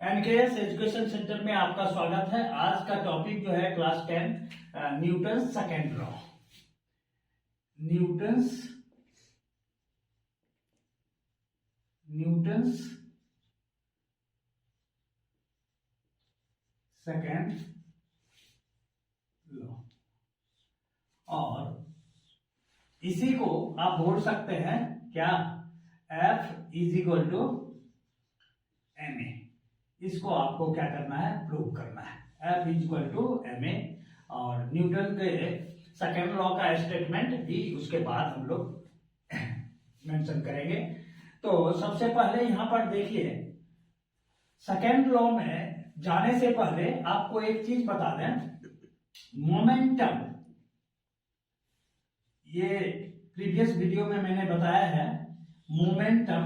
NKS education centre में आपका स्वागत है। आज का टॉपिक जो है class 10 Newton second law. Newton's second law, और इसी को आप बोल सकते हैं क्या, F is equal to m a. इसको आपको क्या करना है, प्रूव करना है। F is equal to m a, और न्यूटन के सेकेंड लॉ का स्टेटमेंट भी उसके बाद हम लोग मेंशन करेंगे। तो सबसे पहले यहां पर देखिए, सेकेंड लॉ में जाने से पहले आपको एक चीज बता दें, मोमेंटम। ये प्रीवियस वीडियो में मैंने बताया है, मोमेंटम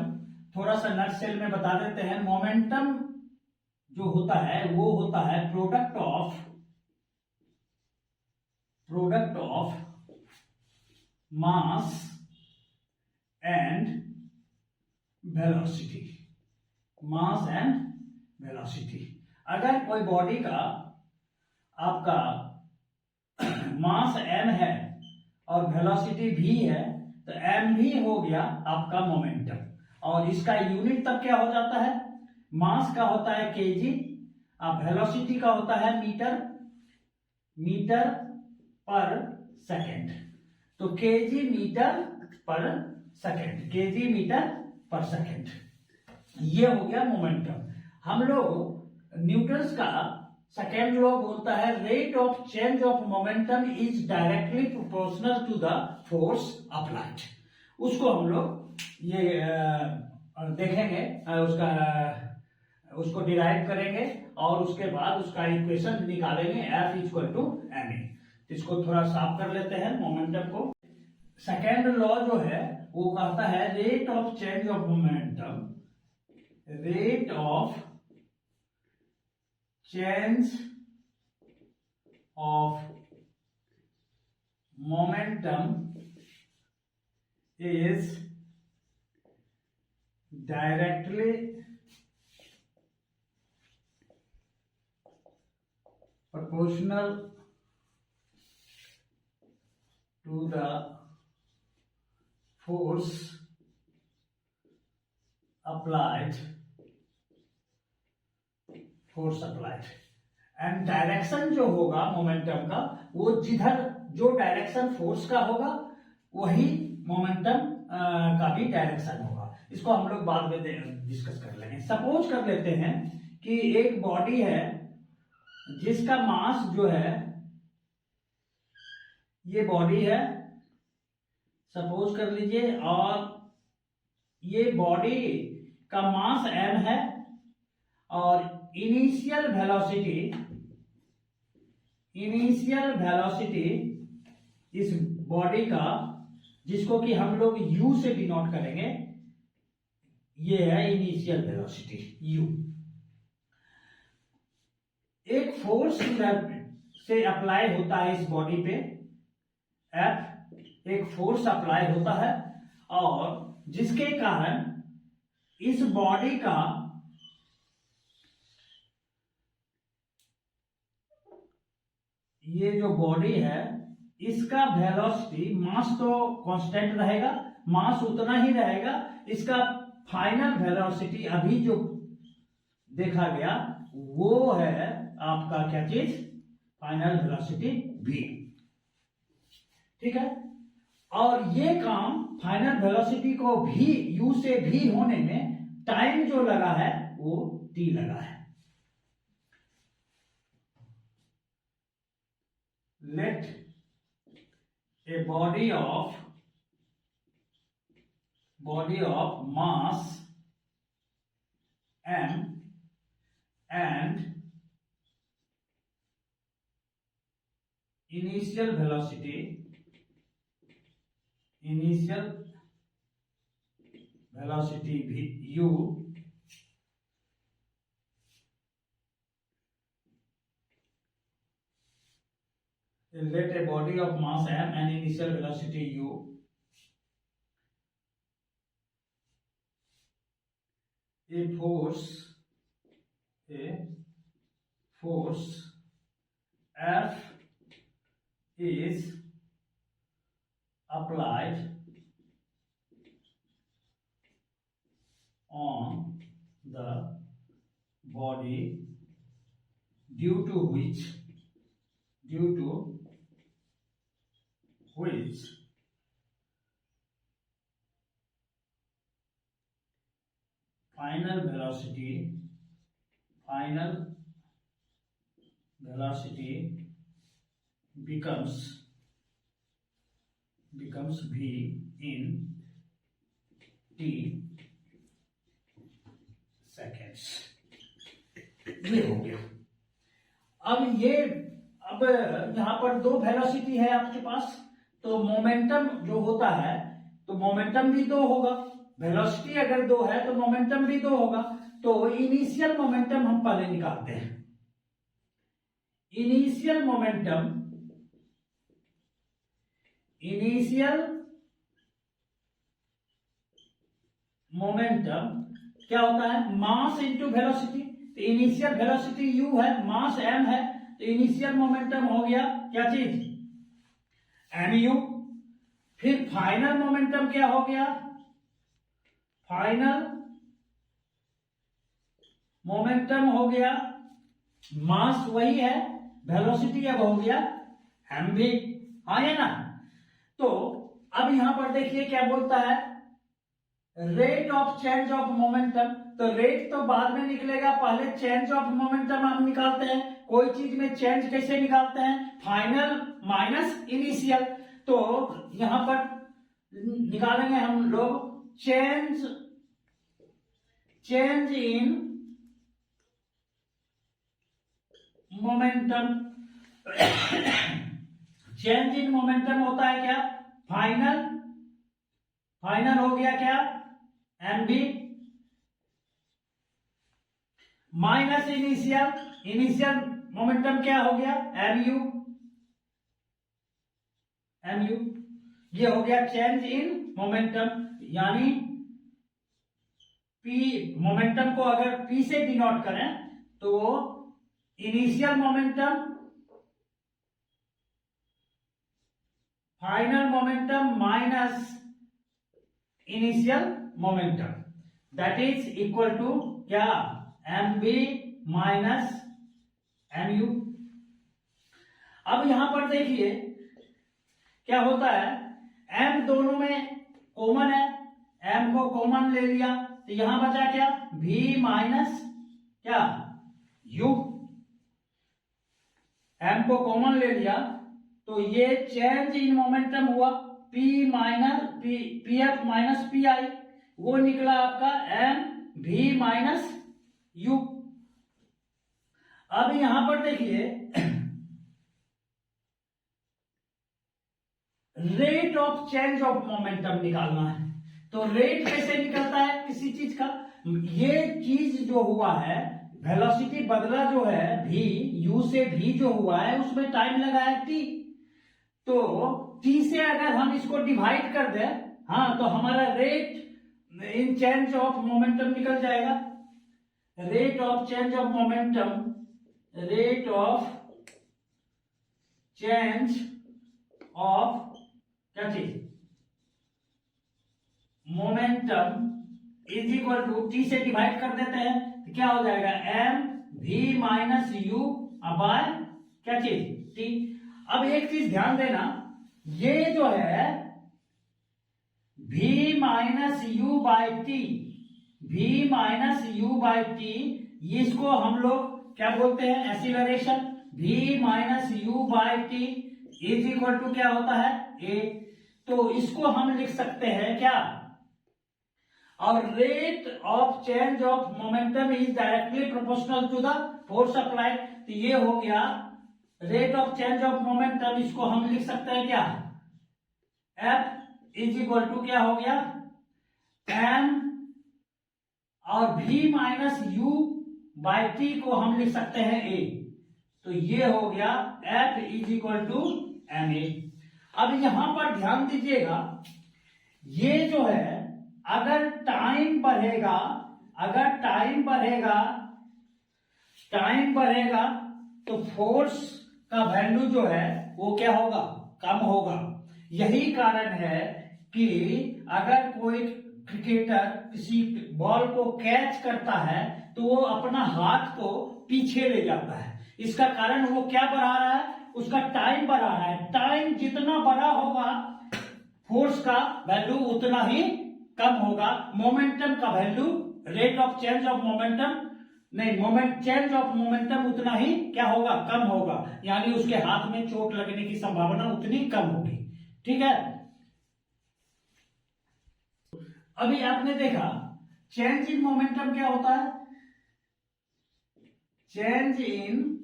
थोड़ा सा नटशेल में बता देते हैं। मोमेंटम जो होता है वो होता है product of mass and velocity. Mass and velocity. अगर कोई बॉडी का आपका मास m है और वेलोसिटी v है, तो m भी हो गया आपका मोमेंटम। और इसका यूनिट तब क्या हो जाता है, मास का होता है केजी, अब वेलोसिटी का होता है मीटर पर सेकेंड। तो केजी मीटर पर सेकेंड, ये हो गया मोमेंटम। हम लोग न्यूटन्स का सेकेंड लॉ बोलता है, rate of change of momentum is directly proportional to the force applied. उसको हम लोग ये देखेंगे, उसको डिराइव करेंगे और उसके बाद उसका इक्वेशन निकालेंगे, F equal to m a. इसको थोड़ा साफ कर लेते हैं मोमेंटम को। सेकेंड लॉ जो है वो कहता है, rate of change of momentum, rate of change of momentum is directly proportional to the force applied and direction जो होगा मोमेंटम का, वो जिधर जो डायरेक्शन फोर्स का होगा वही मोमेंटम का भी डायरेक्शन होगा। इसको हम लोग बाद में डिस्कस कर लेंगे। सपोज कर लेते हैं कि एक बॉडी है जिसका मास जो है, ये बॉडी है सपोज कर लीजिए, और ये बॉडी का मास m है, और इनिशियल वेलोसिटी इस बॉडी का, जिसको कि हम लोग u से डिनोट करेंगे, ये है इनिशियल वेलोसिटी u। एक फोर्स से अप्लाई होता है इस बॉडी पे, F एक फोर्स अप्लाई होता है, और जिसके कारण इस बॉडी का ये जो बॉडी है इसका वेलोसिटी, मास तो कांस्टेंट रहेगा, मास उतना ही रहेगा, इसका फाइनल वेलोसिटी अभी जो देखा गया वो है आपका क्या चीज, फाइनल वेलोसिटी v। ठीक है, और ये काम फाइनल वेलोसिटी को भी u से v होने में टाइम जो लगा है वो t लगा है। Let a body of mass m and initial velocity u let a body of mass m and initial velocity u a force a force F is applied on the body due to which final velocity becomes v in t seconds। ये हो गया। अब यहां पर दो velocity है आपके पास, तो मोमेंटम जो होता है, तो मोमेंटम भी दो होगा। वेलोसिटी अगर दो है तो मोमेंटम भी दो होगा। तो इनिशियल मोमेंटम हम पहले निकालते हैं। इनिशियल मोमेंटम क्या होता है? Mass into velocity. तो इनिशियल वेलोसिटी u है, मास m है, तो इनिशियल मोमेंटम हो गया क्या चीज? mu। फिर फाइनल मोमेंटम क्या हो गया? फाइनल मोमेंटम हो गया, मास वही है, वेलोसिटी अब हो गया mv। हाँ है ना? तो अब यहां पर देखिए क्या बोलता है, rate of change of momentum. तो रेट तो बाद में निकलेगा, पहले चेंज ऑफ मोमेंटम हम निकालते हैं। कोई चीज में चेंज कैसे निकालते हैं? Final minus initial. तो यहां पर निकालेंगे हम लोग change in momentum. Change in momentum होता है क्या? फाइनल हो गया क्या? mv माइनस इनिशियल मोमेंटम क्या हो गया? mu। ये हो गया चेंज इन मोमेंटम। यानी p, मोमेंटम को अगर p से डिनोट करें तो initial momentum, final momentum minus initial momentum, that is equal to क्या? mv minus mu। अब यहां पर देखिए क्या होता है, m दोनों में कॉमन है, m को कॉमन ले लिया तो यहां बचा क्या? v माइनस क्या? u। m को कॉमन ले लिया तो ये चेंज इन मोमेंटम हुआ, p minus pf minus pi, वो निकला आपका m v माइनस u। अब यहां पर देखिए rate of change of momentum निकालना है। तो रेट कैसे निकलता है किसी चीज का? ये चीज जो हुआ है, वेलोसिटी बदला जो है v, u से v जो हुआ है उसमें टाइम लगा है t। तो t से अगर हम इसको डिवाइड कर दें, हाँ, तो हमारा rate in change of momentum निकल जाएगा। Rate of change of momentum, rate of change of क्या चीज? Momentum is equal to t से डिवाइड कर देते हैं तो क्या हो जाएगा? m v minus u by क्या चीज? टी। अब एक चीज ध्यान देना, ये जो है v minus u by t, v minus u by t, इसको हम लोग क्या बोलते हैं? Acceleration. v minus u by t is equal to क्या होता है? a। तो इसको हम लिख सकते हैं क्या? और rate of change of momentum is directly proportional to the force applied. तो ये हो गया rate of change of momentum, इसको हम लिख सकते हैं क्या? F इज इक्वल टू क्या हो गया? m, और v minus u by T को हम लिख सकते हैं a। तो ये हो गया F is equal to ma। अब यहां पर ध्यान दीजिएगा, ये जो है अगर टाइम बढ़ेगा टाइम बढ़ेगा तो फोर्स का वैल्यू जो है वो क्या होगा, कम होगा। यही कारण है कि अगर कोई क्रिकेटर किसी बॉल को कैच करता है तो वो अपना हाथ को पीछे ले जाता है। इसका कारण वो क्या बढ़ा रहा है, उसका टाइम बढ़ा रहा है। टाइम जितना बड़ा होगा फोर्स का वैल्यू उतना ही कम होगा। मोमेंटम का value, rate of change of momentum नहीं, चेंज ऑफ मोमेंटम उतना ही क्या होगा, कम होगा। यानी उसके हाथ में चोट लगने की संभावना उतनी कम होगी। ठीक है, अभी आपने देखा चेंज इन मोमेंटम क्या होता है, change in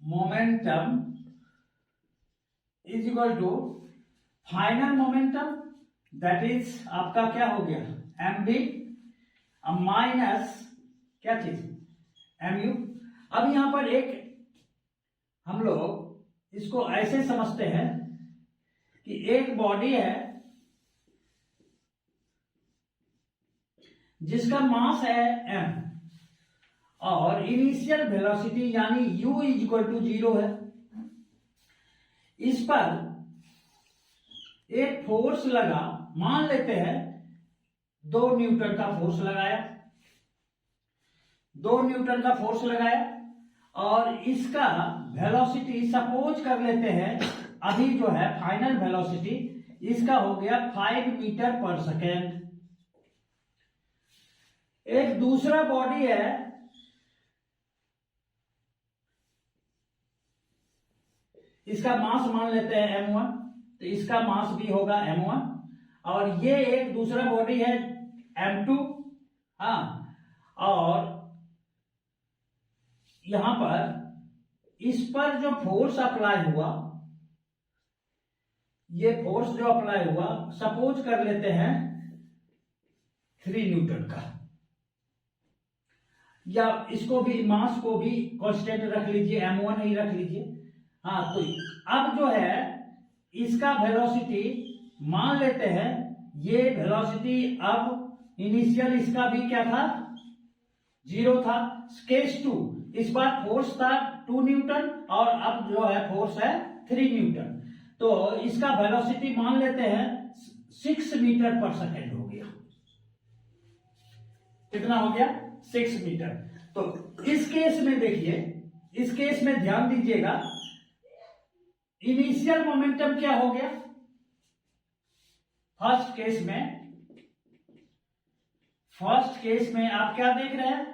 momentum is equal to final momentum, that is आपका क्या हो गया, एम बी माइनस क्या चीज, एम यू। अब यहां पर एक हम लोग इसको ऐसे समझते हैं कि एक बॉडी है जिसका मास है m और इनिशियल वेलोसिटी यानी u इज इक्वल टू 0 है। इस पर एक फोर्स लगा, मान लेते हैं 2 न्यूटन का फोर्स लगाया, 2 न्यूटन का फोर्स लगाया और इसका वेलोसिटी सपोज कर लेते हैं, अभी जो है फाइनल वेलोसिटी इसका हो गया 5 मीटर पर सेकेंड। एक दूसरा बॉडी है इसका मास मान लेते हैं m1, तो इसका मास भी होगा m1 और ये एक दूसरा बॉडी है m2। हाँ, और यहां पर इस पर जो फोर्स अप्लाई हुआ, ये फोर्स जो अप्लाई हुआ सपोज कर लेते हैं 3 न्यूटन का, या इसको भी मास को भी कांस्टेंट रख लीजिए, m1 ही रख लीजिए। हाँ, तो अब जो है इसका वेलोसिटी मान लेते हैं, ये वेलोसिटी अब इनिशियल इसका भी क्या था, 0 था। केस 2, इस बार फोर्स था 2 न्यूटन और अब जो है फोर्स है 3 न्यूटन, तो इसका वेलोसिटी मान लेते हैं 6 मीटर पर सेकेंड हो गया। कितना हो गया, 6 मीटर। तो इस केस में देखिए, इस केस में ध्यान दीजिएगा, इनिशियल मोमेंटम क्या हो गया, फर्स्ट केस में आप क्या देख रहे हैं,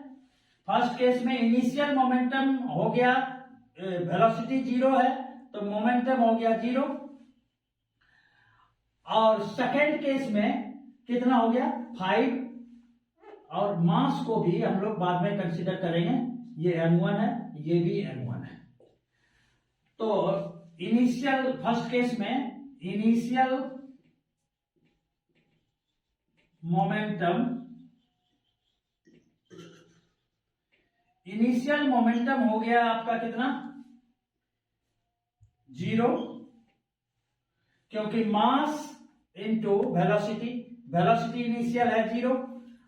फर्स्ट केस में इनिशियल मोमेंटम हो गया, वेलोसिटी 0 है तो मोमेंटम हो गया 0, और सेकेंड केस में कितना हो गया 5, और मास को भी हम लोग बाद में कंसीडर करेंगे, ये m1 है, ये भी m1 है। तो इनिशियल फर्स्ट केस में इनिशियल मोमेंटम हो गया आपका कितना, 0, क्योंकि mass into velocity, velocity initial है 0।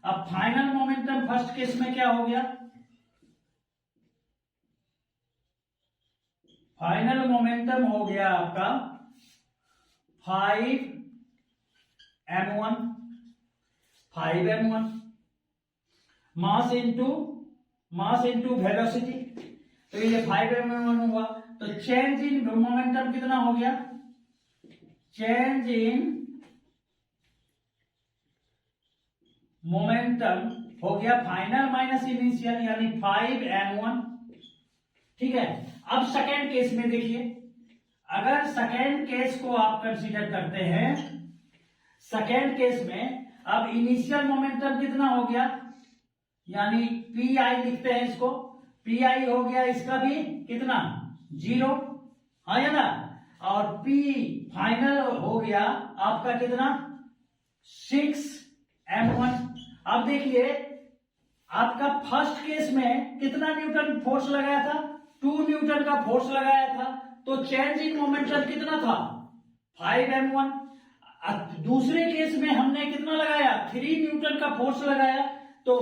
अब फाइनल मोमेंटम फर्स्ट केस में क्या हो गया, फाइनल मोमेंटम हो गया आपका 5m1 मास इनटू वेलोसिटी, तो ये 5m1 हुआ। तो चेंज इन मोमेंटम कितना हो गया, चेंज इन मोमेंटम हो गया फाइनल माइनस इनिशियल यानी 5m1। ठीक है, अब सेकेंड केस में देखिए, अगर सेकेंड केस को आप कंसीडर करते हैं, सेकेंड केस में अब इनिशियल मोमेंटम कितना हो गया, यानी पी आई लिखते हैं इसको, पी आई हो गया इसका भी कितना 0, हाँ या ना, और पी फाइनल हो गया आपका कितना 6m1। अब देखिए आपका फर्स्ट केस में कितना न्यूटन फोर्स लगाया था, 2 न्यूटन का फोर्स लगाया था, तो चेंज इन मोमेंटम कितना था 5m1। दूसरे केस में हमने कितना लगाया, 3 न्यूटन का फोर्स लगाया, तो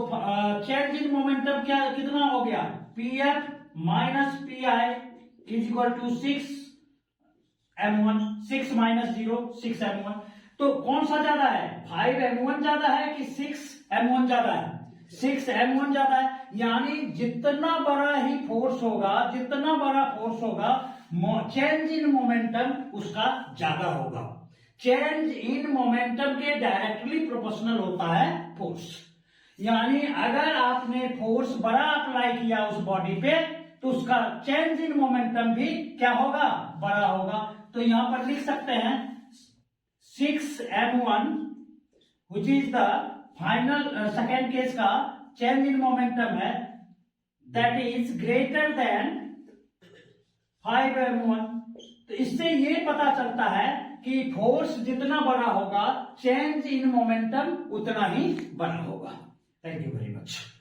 चेंज इन मोमेंटम क्या कितना हो गया, pf minus p is equal to 6m1, 6 minus 0 6m1। तो कौन सा ज्यादा है, 5m1 ज्यादा है कि 6m1 ज्यादा है, 6m1 ज्यादा है। यानी जितना बड़ा ही फोर्स होगा, जितना बड़ा फोर्स होगा, चेंज इन मोमेंटम उसका ज्यादा होगा। चेंज इन मोमेंटम के डायरेक्टली प्रोपोर्शनल होता है फोर्स। यानी अगर आपने फोर्स बड़ा अप्लाई किया उस बॉडी पे, तो उसका चेंज इन मोमेंटम भी क्या होगा, बड़ा होगा। तो यहां पर लिख सकते हैं 6m1 which is the final second case का चेंज इन मोमेंटम है, that is greater than 5m1। तो इससे ये पता चलता है कि फोर्स जितना बड़ा होगा, चेंज इन मोमेंटम उतना ही बड़ा होगा। Thank you very much.